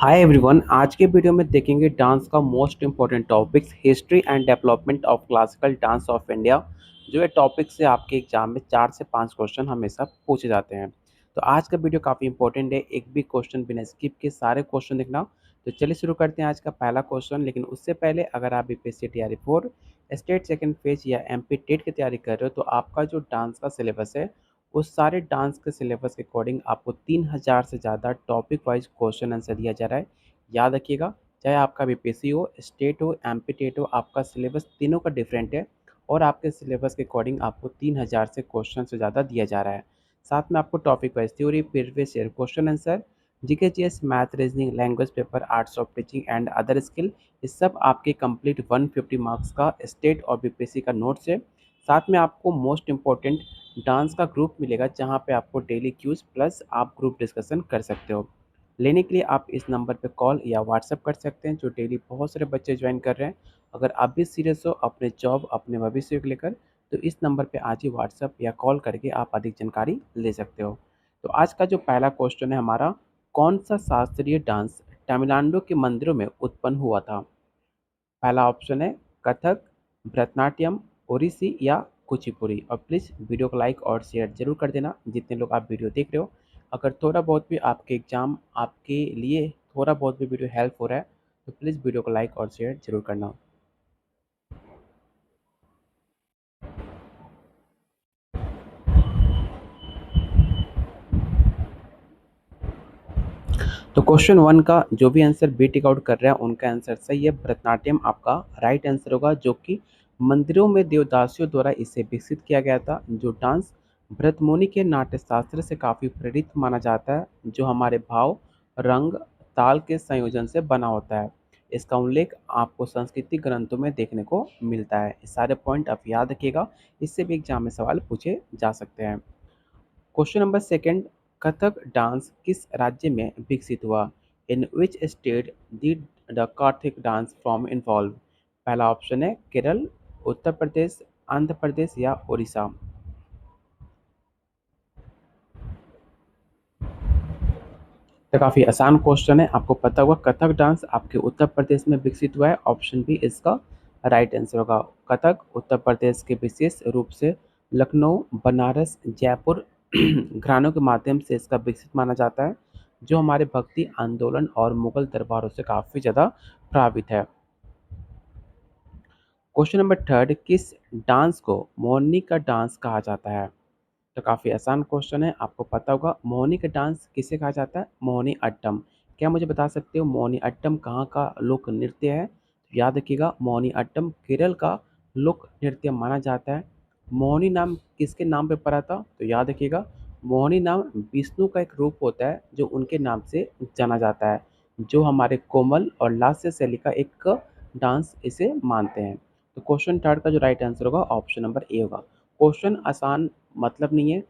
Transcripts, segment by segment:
Hi everyone. आज के video में देखेंगे डांस का most important topics history and development of classical dance of India. जो ये टॉपिक से आपके एग्जाम में 4 से 5 क्वेश्चन हमेशा पूछे जाते हैं। तो आज का वीडियो काफ़ी इंपॉर्टेंट है, एक भी क्वेश्चन बिना स्किप के सारे क्वेश्चन देखना। तो चलिए शुरू करते हैं आज का पहला क्वेश्चन। लेकिन उससे पहले अगर आप BPSC TRE 4 state second phase या एमपी टेट की तैयारी कर रहे हो तो आपका जो डांस का सिलेबस है उस सारे डांस के सिलेबस के अकॉर्डिंग आपको 3000 से ज़्यादा टॉपिक वाइज क्वेश्चन आंसर दिया जा रहा है। याद रखिएगा, चाहे आपका बीपीएससी हो, स्टेट हो, एमपी टेट हो, आपका सिलेबस तीनों का डिफरेंट है और आपके सिलेबस के अकॉर्डिंग आपको 3000 से क्वेश्चन से ज़्यादा दिया जा रहा है। साथ में आपको topic wise theory, previous year question answer, GK GS, math, reasoning, language paper, arts of teaching and other skill, ये सब आपके कंप्लीट 150 मार्क्स का स्टेट और बीपीएससी का नोट्स है। साथ में आपको मोस्ट इम्पॉर्टेंट डांस का ग्रुप मिलेगा जहाँ पे आपको डेली क्यूज प्लस आप ग्रुप डिस्कशन कर सकते हो। लेने के लिए आप इस नंबर पे कॉल या व्हाट्सएप कर सकते हैं, जो डेली बहुत सारे बच्चे ज्वाइन कर रहे हैं। अगर आप भी सीरियस हो अपने जॉब, अपने भविष्य को लेकर, तो इस नंबर पे आज ही व्हाट्सएप या कॉल करके आप अधिक जानकारी ले सकते हो। तो आज का जो पहला क्वेश्चन है हमारा, कौन सा शास्त्रीय डांस तमिलनाडु के मंदिरों में उत्पन्न हुआ था? पहला ऑप्शन है कथक, भरतनाट्यम, ओडिसी या कुचिपुड़ी। और प्लीज़ वीडियो को लाइक और शेयर जरूर कर देना जितने लोग आप वीडियो देख रहे हो। अगर थोड़ा बहुत भी आपके एग्जाम आपके लिए थोड़ा बहुत भी वीडियो हेल्प हो रहा है तो प्लीज़ वीडियो को लाइक और शेयर जरूर करना। तो क्वेश्चन 1 का जो भी आंसर बी टिक आउट कर रहा है उनका आंसर सही है। भरतनाट्यम आपका राइट आंसर होगा, जो कि मंदिरों में देवदासियों द्वारा इसे विकसित किया गया था। जो डांस भरतमुनि के नाट्य शास्त्र से काफ़ी प्रेरित माना जाता है, जो हमारे भाव, रंग, ताल के संयोजन से बना होता है। इसका उल्लेख आपको सांस्कृतिक ग्रंथों में देखने को मिलता है। ये सारे पॉइंट आप याद रखिएगा, इससे भी एग्जाम में सवाल पूछे जा सकते हैं। Question number second, Kathak dance किस राज्य में विकसित हुआ? In which state did the Kathak dance form involve? पहला ऑप्शन है केरल, उत्तर प्रदेश, आंध्र प्रदेश या उड़ीसा। तो काफ़ी आसान क्वेश्चन है, आपको पता होगा कथक डांस आपके उत्तर प्रदेश में विकसित हुआ है। ऑप्शन बी इसका राइट आंसर होगा। कथक उत्तर प्रदेश के विशेष रूप से लखनऊ, बनारस, जयपुर घरानों के माध्यम से इसका विकसित माना जाता है, जो हमारे भक्ति आंदोलन और मुगल दरबारों से काफ़ी ज़्यादा प्रभावित है। क्वेश्चन नंबर थर्ड, किस डांस को मोरनी का डांस कहा जाता है? तो काफ़ी आसान क्वेश्चन है, आपको पता होगा मोहिनी का डांस किसे कहा जाता है? मोहिनी अट्टम। क्या मुझे बता सकते हो मोहिनी अट्टम कहाँ का लोक नृत्य है? तो याद रखिएगा, मोहिनी अट्टम केरल का लोक नृत्य माना जाता है। मोहिनी नाम किसके नाम पे पड़ा था? तो याद रखिएगा, मोहिनी नाम विष्णु का एक रूप होता है जो उनके नाम से जाना जाता है, जो हमारे कोमल और लास्य शैली का एक डांस इसे मानते हैं। तो क्वेश्चन थर्ड का जो राइट आंसर होगा ऑप्शन नंबर ए होगा। क्वेश्चन आसान मतलब नहीं है,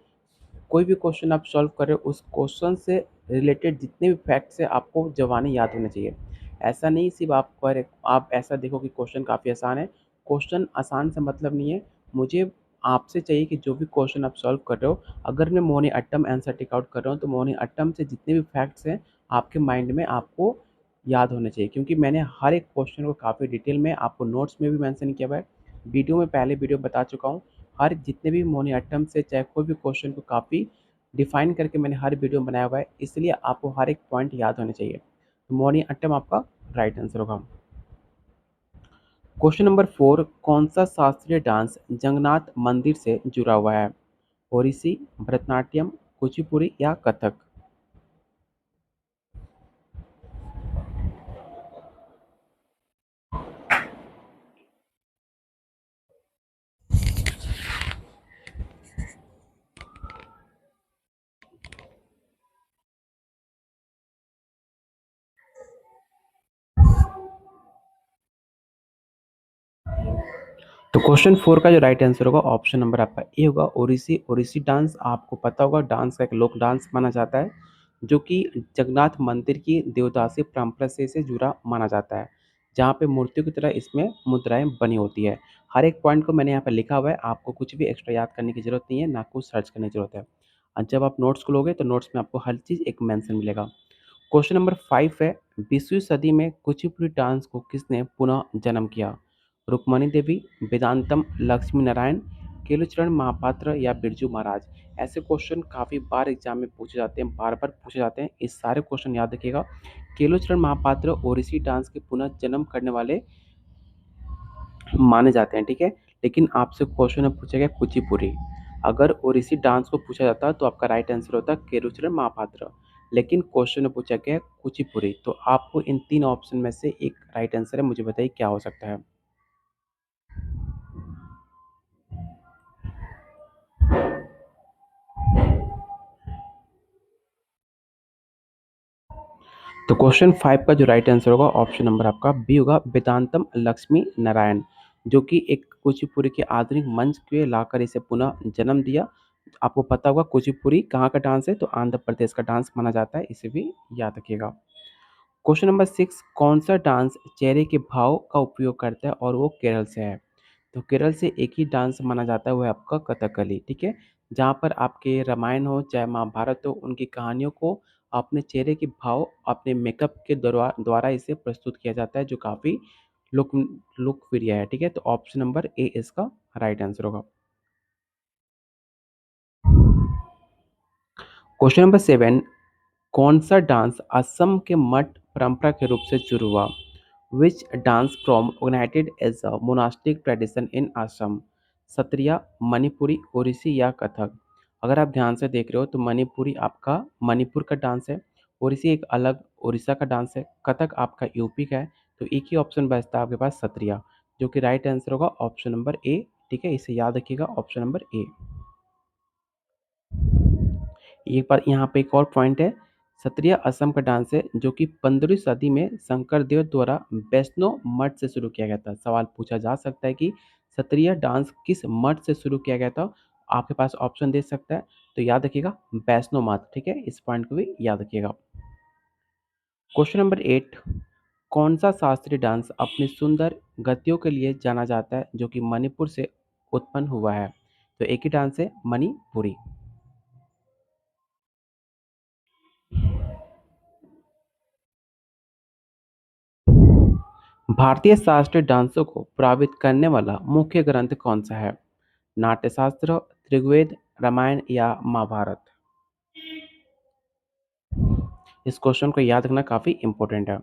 कोई भी क्वेश्चन आप सॉल्व कर रहे हो उस क्वेश्चन से रिलेटेड जितने भी फैक्ट्स है आपको जवानी याद होने चाहिए। ऐसा नहीं सिर्फ आप ऐसा देखो कि क्वेश्चन काफ़ी आसान है। क्वेश्चन आसान से मतलब नहीं है, मुझे आपसे चाहिए कि जो भी क्वेश्चन आप सॉल्व कर रहे हो, अगर मैं Mohini Attam answer tick out कर रहा हूँ तो मोहिनी अट्टम से जितने भी फैक्ट्स हैं आपके माइंड में आपको याद होने चाहिए, क्योंकि मैंने हर एक क्वेश्चन को काफ़ी डिटेल में आपको नोट्स में भी मेंशन किया हुआ है, वीडियो में पहले वीडियो बता चुका हूँ। हर जितने भी मोहिनीअट्टम से चाहे कोई भी क्वेश्चन को काफ़ी डिफाइन करके मैंने हर वीडियो में बनाया हुआ है, इसलिए आपको हर एक पॉइंट याद होने चाहिए। तो मोहिनीअट्टम आपका राइट आंसर होगा। क्वेश्चन नंबर 4, कौन सा शास्त्रीय डांस जगन्नाथ मंदिर से जुड़ा हुआ है? ओडिसी, भरतनाट्यम, कुचिपुड़ी या कथक? तो क्वेश्चन 4 का जो राइट आंसर होगा ऑप्शन नंबर आपका ए होगा, ओडिसी। ओडिसी डांस आपको पता होगा डांस का एक लोक डांस माना जाता है, जो कि जगन्नाथ मंदिर की देवदासी परंपरा से जुड़ा माना जाता है, जहाँ पे मूर्तियों की तरह इसमें मुद्राएं बनी होती है। हर एक पॉइंट को मैंने यहाँ पे लिखा हुआ है, आपको कुछ भी एक्स्ट्रा याद करने की जरूरत नहीं है, ना कुछ सर्च करने की जरूरत है। और जब आप नोट्स को लोगे तो नोट्स में आपको हर चीज़ एक मेंशन मिलेगा। क्वेश्चन नंबर 5 है, 20वीं सदी में कुचिपुड़ी डांस को किसने पुनः जन्म किया? रुक्मणी देवी, वेदांतम लक्ष्मी नारायण, केलुचरण महापात्र या बिरजू महाराज? ऐसे क्वेश्चन काफ़ी बार एग्जाम में पूछे जाते हैं, बार-बार पूछे जाते हैं। इस सारे क्वेश्चन याद रखिएगा। केलुचरण महापात्र ओडिसी डांस के पुनः जन्म करने वाले माने जाते हैं, ठीक है। लेकिन आपसे क्वेश्चन में पूछा गया कुचिपुड़ी। अगर ओडिसी डांस को पूछा जाता तो आपका राइट आंसर होता केलुचरण महापात्र। लेकिन क्वेश्चन में पूछा गया कुचिपुड़ी, तो आपको इन तीन ऑप्शन में से एक राइट आंसर है। मुझे बताइए क्या हो सकता है। तो क्वेश्चन 5 का जो राइट आंसर होगा ऑप्शन नंबर आपका बी होगा, वेदांतम लक्ष्मी नारायण, जो कि एक कुचिपुड़ी के आधुनिक मंच पे लाकर इसे पुनः जन्म दिया। आपको पता होगा कुचिपुड़ी कहाँ का डांस है, तो आंध्र प्रदेश का डांस माना जाता है, इसे भी याद रखिएगा। क्वेश्चन नंबर 6, कौन सा डांस चेहरे के भाव का उपयोग करता है और वो केरल से है? तो केरल से एक ही डांस माना जाता है, वो है आपका कथकली, ठीक है। जहाँ पर आपके रामायण हो चाहे महाभारत हो, उनकी कहानियों को अपने चेहरे के भाव, अपने मेकअप के द्वारा द्वारा इसे प्रस्तुत किया जाता है, जो काफ़ी लोक लोकप्रिय है, ठीक है। तो ऑप्शन नंबर ए इसका राइट आंसर होगा। क्वेश्चन नंबर 7, कौन सा डांस असम के मठ परंपरा के रूप से शुरू हुआ? Which dance from originated as a monastic tradition in Assam? Sattriya, Manipuri, Odissi या कथक? अगर आप ध्यान से देख रहे हो तो मणिपुरी आपका मणिपुर का डांस है, ओडिसी एक अलग उड़ीसा का डांस है, कथक आपका यूपी का है। तो एक ही ऑप्शन बचता है आपके पास सत्रिया, जो कि राइट आंसर होगा ऑप्शन नंबर ए, ठीक है। इसे याद रखिएगा, ऑप्शन नंबर ए। एक बार यहाँ पे एक और पॉइंट है, सत्रिया असम का डांस है, जो कि 15वीं सदी में शंकरदेव द्वारा वैष्णव मठ से शुरू किया गया था। सवाल पूछा जा सकता है कि सत्रिया डांस किस मठ से शुरू किया गया था? आपके पास ऑप्शन दे सकता है, तो याद रखिएगा वैष्णव मठ, ठीक है। इस पॉइंट को भी याद रखिएगा। क्वेश्चन नंबर 8, कौन सा शास्त्रीय डांस अपनी सुंदर गतियों के लिए जाना जाता है, जो कि मणिपुर से उत्पन्न हुआ है? तो एक ही डांस है मणिपुरी। भारतीय शास्त्रीय डांसों को प्रभावित करने वाला मुख्य ग्रंथ कौन सा है? नाट्यशास्त्र, ऋग्वेद, रामायण या महाभारत? इस क्वेश्चन को याद रखना काफी इंपॉर्टेंट है।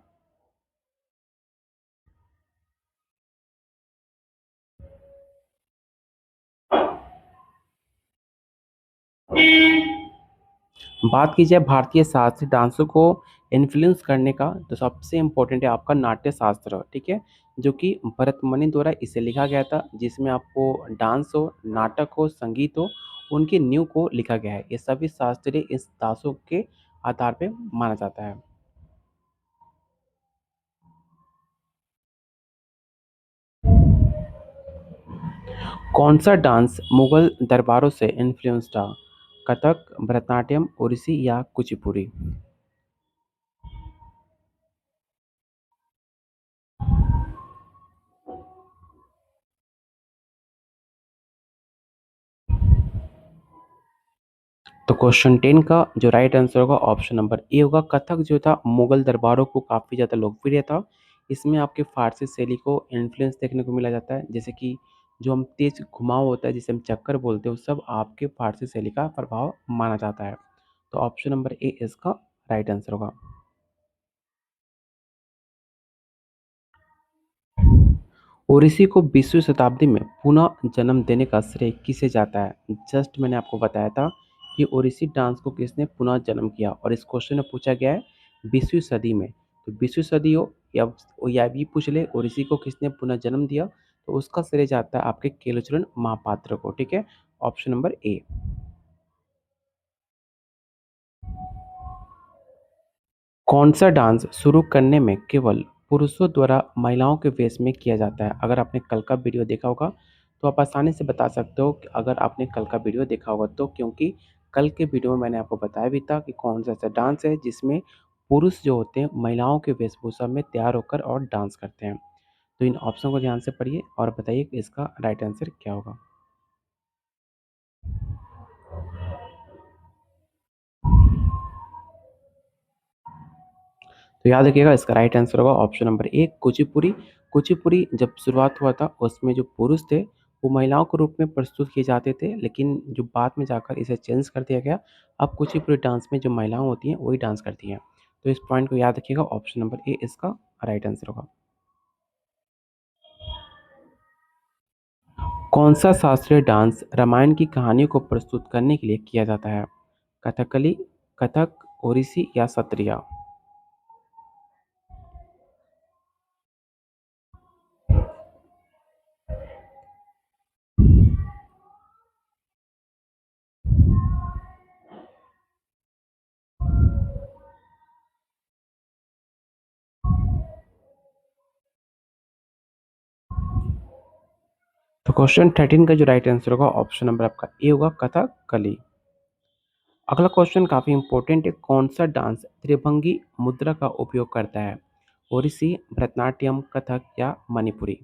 बात की जाए भारतीय शास्त्रीय डांसों को इन्फ्लुएंस करने का, तो सबसे इम्पोर्टेंट है आपका नाट्य शास्त्र, ठीक है, जो कि भरतमुनि द्वारा इसे लिखा गया था, जिसमें आपको डांस हो, नाटक हो, संगीत हो, उनकी नींव को लिखा गया है। ये सभी शास्त्रीय इस दासों के आधार पे माना जाता है। कौन सा डांस मुगल दरबारों से इन्फ्लुएंस था? कथक, भरतनाट्यम, ओडिसी या कुचिपुड़ी? तो क्वेश्चन 10 का जो राइट आंसर होगा ऑप्शन नंबर ए होगा। कथक जो था मुगल दरबारों को काफ़ी ज़्यादा लोकप्रिय था। इसमें आपके फारसी शैली को इन्फ्लुएंस देखने को मिला जाता है, जैसे कि जो हम तेज घुमाव होता है जिसे हम चक्कर बोलते हैं, वो सब आपके फारसी शैली का प्रभाव माना जाता है। तो ऑप्शन नंबर ए इसका राइट आंसर होगा। ओडिसी को 20वीं शताब्दी में पुनः जन्म देने का श्रेय किसे जाता है? जस्ट मैंने आपको बताया था कि ओडिसी डांस को किसने पुनः जन्म किया, और इस क्वेश्चन में पूछा गया है 20वीं सदी में। तो 20वीं सदी हो या भी पूछ ले ओडिसी को किसने पुनः जन्म दिया, तो उसका श्रेय जाता है आपके केलुचरण महापात्र को, ठीक है। ऑप्शन नंबर ए। कौन सा डांस शुरू करने में केवल पुरुषों द्वारा महिलाओं के वेश में किया जाता है? अगर आपने कल का वीडियो देखा होगा तो आप आसानी से बता सकते हो कि अगर आपने कल का वीडियो देखा होगा तो, क्योंकि कल के वीडियो में मैंने आपको बताया भी था कि कौन सा ऐसा डांस है जिसमें पुरुष जो होते हैं महिलाओं के वेशभूषा में तैयार होकर और डांस करते हैं। तो इन ऑप्शन को ध्यान से पढ़िए और बताइए कि इसका राइट आंसर क्या होगा। तो याद रखिएगा इसका राइट आंसर होगा ऑप्शन नंबर ए कुचिपुड़ी। कुचिपुड़ी जब शुरुआत हुआ था उसमें जो पुरुष थे वो महिलाओं के रूप में प्रस्तुत किए जाते थे, लेकिन जो बाद में जाकर इसे चेंज कर दिया गया। अब कुचिपुड़ी डांस में जो महिलाएं होती हैं वही डांस करती हैं। तो इस पॉइंट को याद रखिएगा, ऑप्शन नंबर ए इसका राइट आंसर होगा। कौन सा शास्त्रीय डांस रामायण की कहानियों को प्रस्तुत करने के लिए किया जाता है? कथकली, कथक, ओडिसी या सत्रिया? तो क्वेश्चन 13 का जो राइट आंसर होगा ऑप्शन नंबर आपका ए होगा कथकली। अगला क्वेश्चन काफी इंपॉर्टेंट है, कौन सा डांस त्रिभंगी मुद्रा का उपयोग करता है? ओडिसी, भरतनाट्यम, कथक या मणिपुरी?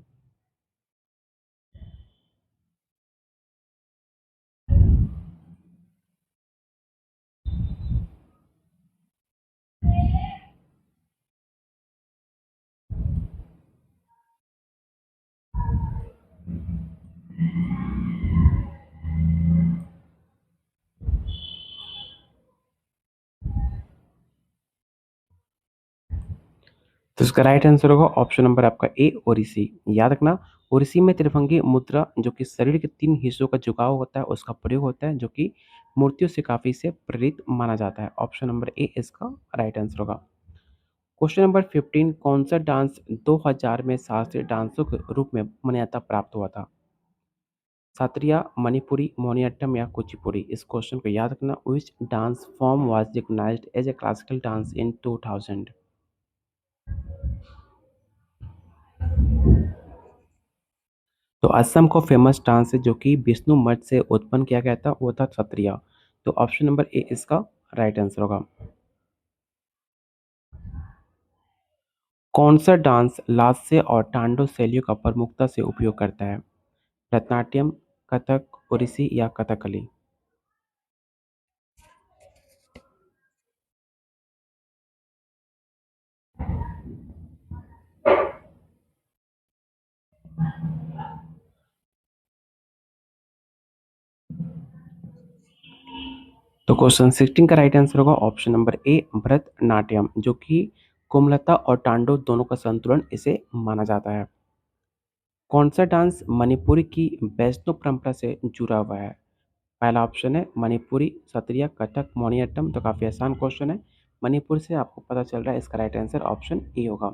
तो इसका राइट आंसर होगा ऑप्शन नंबर आपका ए ओडिसी। याद रखना, ओडिसी में त्रिभंगी मुद्रा जो कि शरीर के 3 हिस्सों का झुकाव होता है उसका प्रयोग होता है, जो कि मूर्तियों से काफी से प्रेरित माना जाता है। ऑप्शन नंबर ए इसका राइट आंसर होगा। क्वेश्चन नंबर 15, कौन सा डांस 2000 में शास्त्रीय डांसों के रूप में मान्यता प्राप्त हुआ था? सात्रिया, मणिपुरी, मोहिनीअट्टम या कुचिपुड़ी? इस क्वेश्चन को याद रखना, which dance form was recognised as a classical dance in 2000? तो असम का फेमस डांस है जो कि विष्णु मठ से उत्पन्न किया गया था, वो था सत्रिया। तो ऑप्शन नंबर ए इसका राइट आंसर होगा। कौन सा डांस लास्य और टांडो शैलियों का प्रमुखता से उपयोग करता है? भरतनाट्यम, कथक, ओडिसी या कथकली? तो क्वेश्चन 16 का राइट आंसर होगा ऑप्शन नंबर ए भरतनाट्यम, जो कि कोमलता और टांडो दोनों का संतुलन इसे माना जाता है। कौन सा डांस मणिपुरी की वैष्णव परंपरा से जुड़ा हुआ है? पहला ऑप्शन है मणिपुरी, सत्रिया, कथक, मोहिनीअट्टम। तो काफ़ी आसान क्वेश्चन है, मणिपुर से आपको पता चल रहा है, इसका राइट आंसर ऑप्शन ए होगा।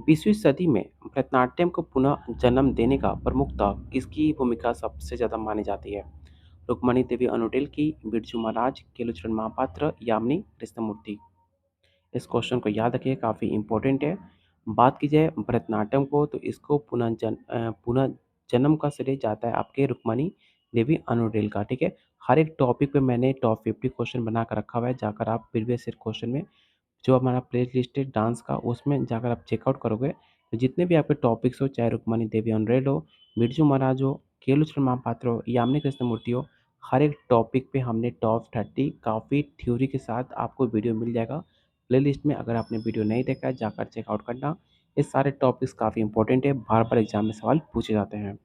20वीं सदी में भरतनाट्यम को पुनः जन्म देने का प्रमुखता किसकी भूमिका सबसे ज़्यादा मानी जाती है? रुक्मणी देवी अनुडेल की, बिरजू महाराज, केलुचरण महापात्र, यामिनी कृष्णमूर्ति? इस क्वेश्चन को याद रखिए, काफ़ी इंपॉर्टेंट है। बात की जाए भरतनाट्यम को तो इसको पुनः जन्म का श्रेय जाता है आपके रुक्मणी देवी अनुडेल का, ठीक है। हर एक टॉपिक पे मैंने टॉप 50 क्वेश्चन बना कर रखा हुआ है, जाकर आप प्रीवियस ईयर क्वेश्चन में जो हमारा प्ले लिस्ट है डांस का उसमें जाकर आप चेकआउट करोगे तो जितने भी आपके टॉपिक्स हो, चाहे रुक्मणी देवी ऑनरेल हो, बिरजू महाराज हो, केलुचरण महापात्र हो, यामिनी कृष्णमूर्ति हो, हर एक टॉपिक पे हमने टॉप 30 काफ़ी थ्योरी के साथ आपको वीडियो मिल जाएगा प्ले लिस्ट में। अगर आपने वीडियो नहीं देखा है जाकर चेकआउट करना। ये सारे टॉपिक्स काफ़ी इंपॉर्टेंट है, बार बार एग्जाम में सवाल पूछे जाते हैं।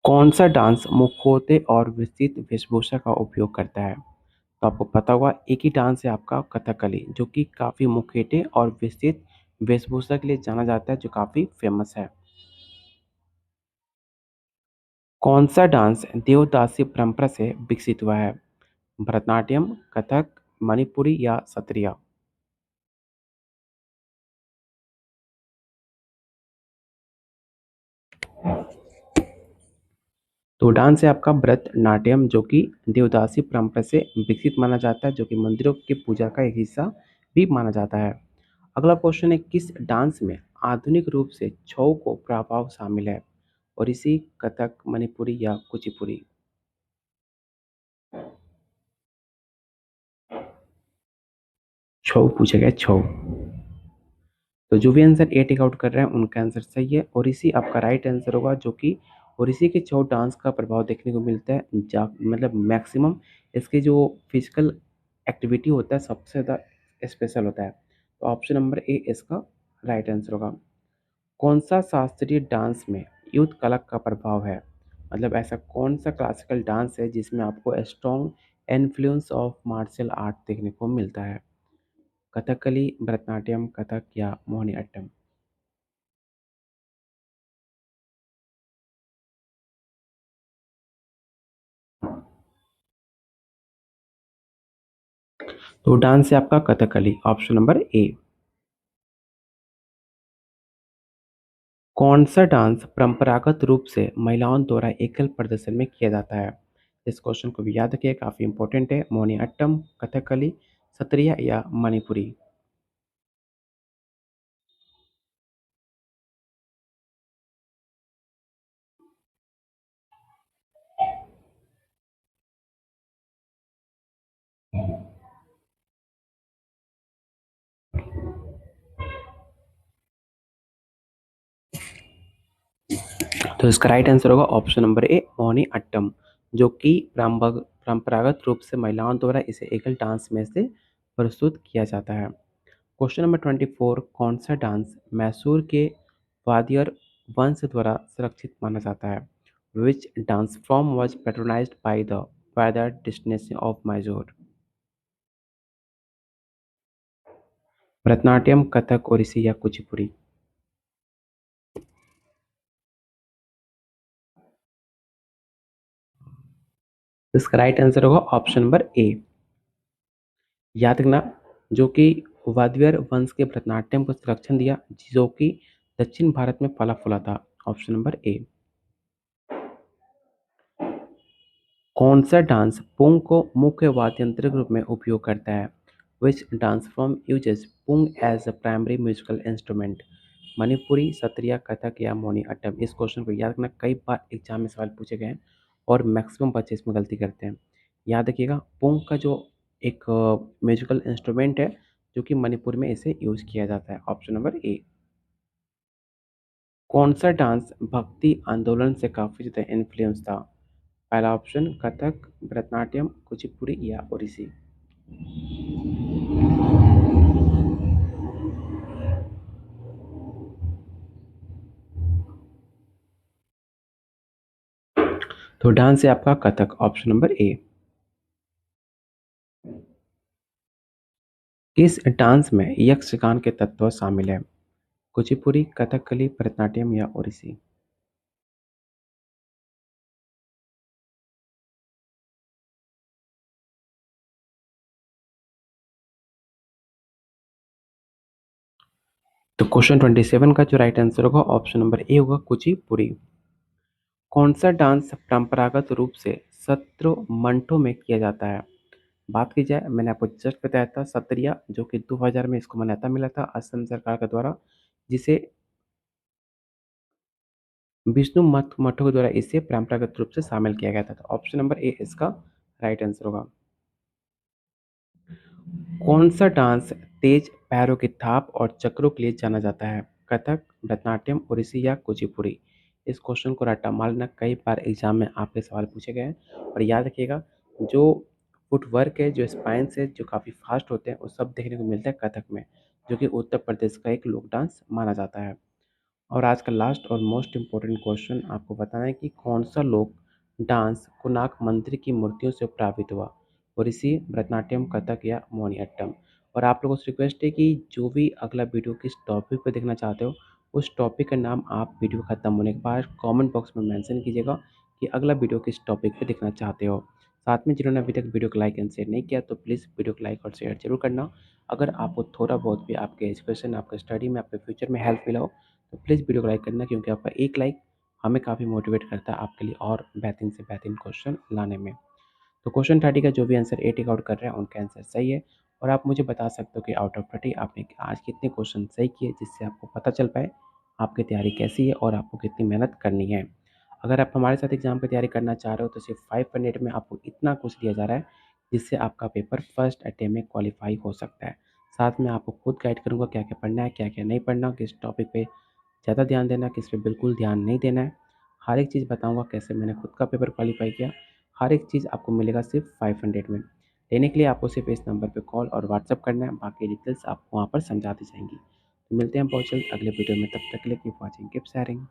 कौन सा डांस मुखौटे और विस्तृत वेशभूषा का उपयोग करता है? तो आपको पता होगा एक ही डांस है आपका कथकली, जो कि काफ़ी मुखौटे और विस्तृत वेशभूषा के लिए जाना जाता है, जो काफ़ी फेमस है। कौन सा डांस देवदासी परंपरा से विकसित हुआ है? भरतनाट्यम, कथक, मणिपुरी या सत्रिया? तो डांस है आपका भरतनाट्यम, जो कि देवदासी परंपरा से विकसित माना जाता है, जो कि मंदिरों की पूजा का एक हिस्सा भी माना जाता है। अगला क्वेश्चन है, किस डांस में आधुनिक रूप से छऊ को प्रभाव शामिल है? ओडिसी, कथक, मणिपुरी या कुचिपुड़ी? छऊ पूछा गया, छऊ। तो जो भी आंसर ए टिक आउट कर रहे हैं उनका आंसर सही है, ओडिसी आपका राइट आंसर होगा, जो कि ओडिसी के छऊ डांस का प्रभाव देखने को मिलता है। मतलब मैक्सिमम इसके जो फिजिकल एक्टिविटी होता है सबसे ज़्यादा स्पेशल होता है। तो ऑप्शन नंबर ए इसका राइट आंसर होगा। कौन सा शास्त्रीय डांस में युद्ध कला का प्रभाव है? मतलब ऐसा कौन सा क्लासिकल डांस है जिसमें आपको strong influence of martial art देखने को मिलता है? कथकली, भरतनाट्यम, कथक या मोहिनीअट्टम? तो डांस है आपका कथकली, ऑप्शन नंबर ए। कौन सा डांस परंपरागत रूप से महिलाओं द्वारा एकल प्रदर्शन में किया जाता है? इस क्वेश्चन को भी याद रखिए, काफ़ी इंपॉर्टेंट है। मोहिनीअट्टम, कथकली, सत्रिया या मणिपुरी? तो इसका राइट आंसर होगा ऑप्शन नंबर ए, मोहिनीअट्टम, जो कि परंपरागत रूप से महिलाओं द्वारा इसे एकल डांस में से प्रस्तुत किया जाता है। क्वेश्चन नंबर 24, कौन सा डांस मैसूर के वादियर वंश द्वारा सुरक्षित माना जाता है? Which dance form was patronized by the Wadiyar destination of Mysore? Bharatanatyam, Kathak, Odissi या कुचिपुड़ी? इसका राइट आंसर होगा ऑप्शन नंबर ए। याद रखना, जो कि वादियर वंश के भरतनाट्यम को संरक्षण दिया, जो कि दक्षिण भारत में फला फूला था। ऑप्शन नंबर ए। कौन सा डांस पुंग को मुख्य वाद्ययंत्र रूप में उपयोग करता है? Which dance form uses pung as a primary musical instrument? Manipuri, Sattriya, Kathak या मोहिनीअट्टम? इस क्वेश्चन को याद रखना, कई बार एग्जाम में सवाल पूछे गए हैं और मैक्सिमम बच्चे इसमें गलती करते हैं। याद रखिएगा, पुंग का जो एक म्यूजिकल इंस्ट्रूमेंट है, जो कि मणिपुर में इसे यूज किया जाता है। ऑप्शन नंबर ए। कौन सा डांस भक्ति आंदोलन से काफी ज्यादा इन्फ्लुएंस था? पहला ऑप्शन कथक, भरतनाट्यम, कुचिपुड़ी या ओडिसी? तो डांस है आपका कथक, ऑप्शन नंबर ए। किस डांस में यक्षगान के तत्व शामिल है? कुचिपुड़ी, कथकली, भरतनाट्यम या ओडिसी? तो क्वेश्चन 27 का जो राइट आंसर होगा ऑप्शन नंबर ए होगा, कुचिपुड़ी। कौन सा डांस परंपरागत रूप से सत्र मंठों में किया जाता है? बात की जाए, मैंने आपको जस्ट बताया था सत्रिया, जो कि 2000 में इसको मान्यता मिला था असम सरकार के द्वारा, जिसे विष्णु मठ मठों के द्वारा इसे परंपरागत रूप से शामिल किया गया था। तो ऑप्शन नंबर ए इसका राइट आंसर होगा। कौन सा डांस तेज पैरों की थाप और चक्रों के लिए जाना जाता है? कथक, भरतनाट्यम, ओडिसी या कुचिपुड़ी? इस क्वेश्चन को रट्टा मारना, कई बार एग्जाम में आपके सवाल पूछे गए हैं। और याद रखिएगा, जो फुटवर्क है, जो स्पाइन्स है, जो काफ़ी फास्ट होते हैं, वो सब देखने को मिलता है कथक में, जो कि उत्तर प्रदेश का एक लोक डांस माना जाता है। और आज का लास्ट और मोस्ट इम्पोर्टेंट क्वेश्चन आपको बताना है कि कौन सा लोक डांस कोणार्क मंदिर की मूर्तियों से प्रभावित हुआ? ओडिसी, भरतनाट्यम, कथक या मोहिनीअट्टम? और आप लोगों से रिक्वेस्ट है कि जो भी अगला वीडियो किस टॉपिक पर देखना चाहते हो, उस टॉपिक का नाम आप वीडियो खत्म होने के बाद कमेंट बॉक्स में मेंशन कीजिएगा कि अगला वीडियो किस टॉपिक पे देखना चाहते हो। साथ में जिन्होंने अभी तक वीडियो को लाइक एंड शेयर नहीं किया, तो प्लीज़ वीडियो को लाइक और शेयर जरूर करना। अगर आपको थोड़ा बहुत भी आपके एजुकेशन, आपके स्टडी में, आपके फ्यूचर में हेल्प मिला हो, तो प्लीज़ वीडियो को लाइक करना, क्योंकि आपका एक लाइक हमें काफ़ी मोटिवेट करता है आपके लिए और बेहतरीन से बेहतरीन क्वेश्चन लाने में। तो क्वेश्चन 30 का जो भी आंसर ए टिक आउट कर रहे हैं, उनका आंसर सही है। और आप मुझे बता सकते हो कि आउट ऑफ 30 आपने आज कितने क्वेश्चन सही किए, जिससे आपको पता चल पाए आपकी तैयारी कैसी है और आपको कितनी मेहनत करनी है। अगर आप हमारे साथ एग्जाम की तैयारी करना चाह रहे हो, तो सिर्फ 5 मिनट में आपको इतना कुछ दिया जा रहा है, जिससे आपका पेपर फर्स्ट अटेम्प्ट में क्वालिफाई हो सकता है। साथ में आपको खुद गाइड करूँगा, क्या क्या पढ़ना है, क्या क्या नहीं पढ़ना, किस टॉपिक पे ज़्यादा ध्यान देना, किस पे बिल्कुल ध्यान नहीं देना है। हर एक चीज़ बताऊँगा, कैसे मैंने खुद का पेपर क्वालीफाई किया। हर एक चीज़ आपको मिलेगा सिर्फ 500 में। लेने के लिए आपको सिर्फ इस नंबर पे कॉल और व्हाट्सअप करना है, बाकी डिटेल्स आपको वहाँ पर समझा दी जाएंगी। तो मिलते हैं बहुत जल्द अगले वीडियो में, तब तक के लिए कीप वॉचिंग, कीप शेयरिंग।